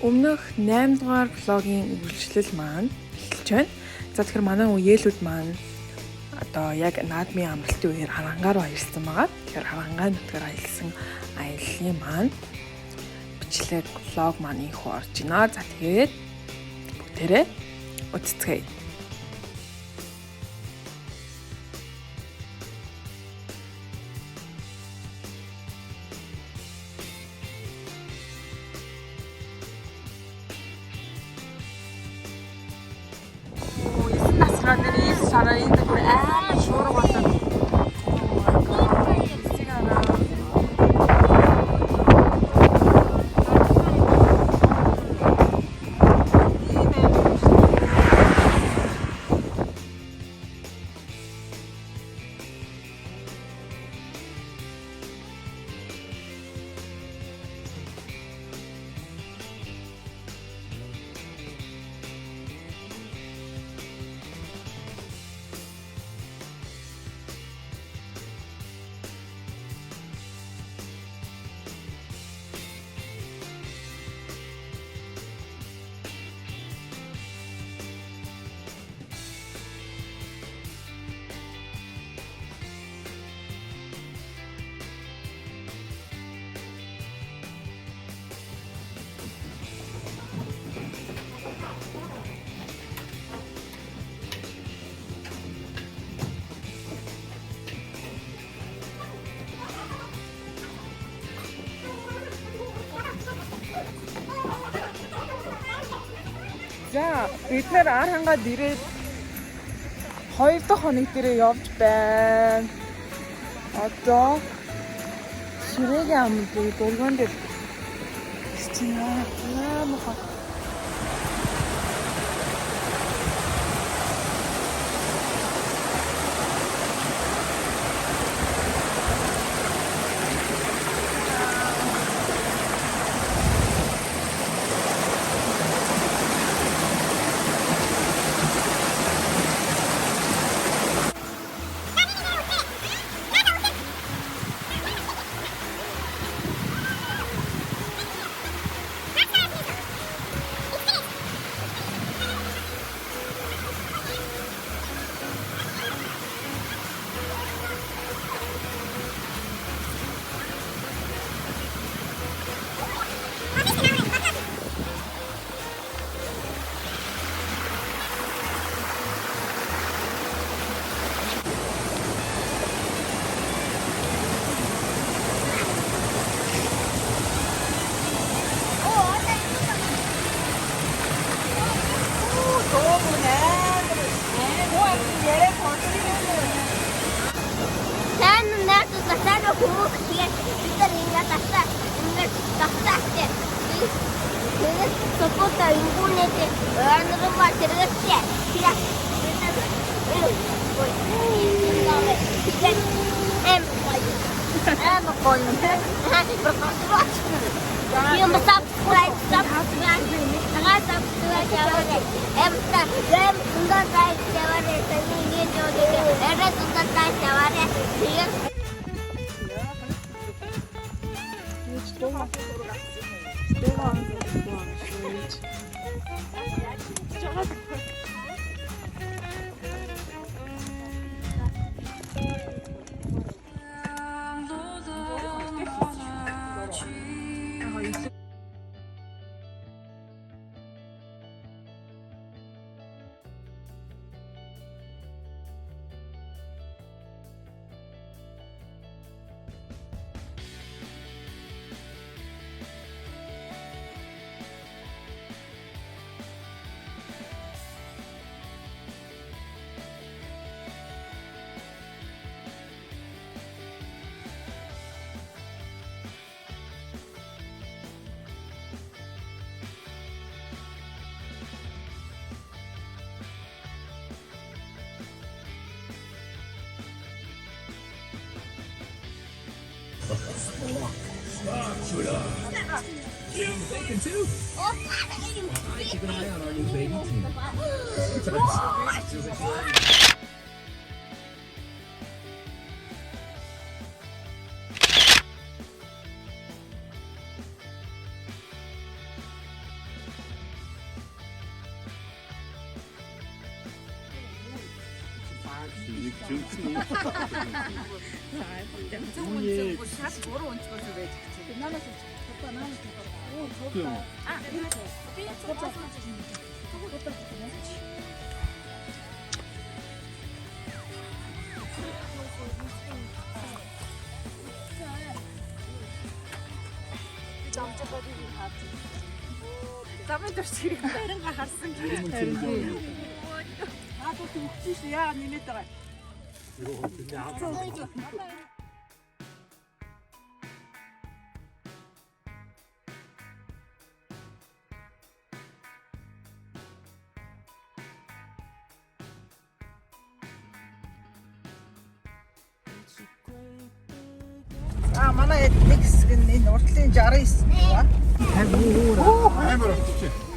Өмнөх 8 дугаар блогийн үргэлжлэл маань эхэлж байна. За тэгэхээр манай үеэлүүд маань одоо яг наадмын амралтын үеэр харангаар аялсан байгаа. Тэгэхээр харангаа нутгаар аялсан аяллаа маань бичлэг блог маань ийхүү орж байна. За тэгээд бүгдээрээ үзцгээе. Сараа энэ бүр амар шуурга болоод за бид нэр ар хангаад ирээд 2 дахь хоног дээрээ явж байна. Одоо Ширээгийн амлыг дөрвөн дээр стинаа You thinking too? Keep an eye on our new baby team. Нэг жинхэнэ Шал буруу өнцгөөс байж гэж. Наанаас одоо наанаас оо цогтой. Би цогтой. Замын төрчгийг байранга харсан гэх юм. Наад үхчихсэн яа нэмээд байгаа. Манай нэг хэсэг нь энэ уртлын 69 ба. амар болчих.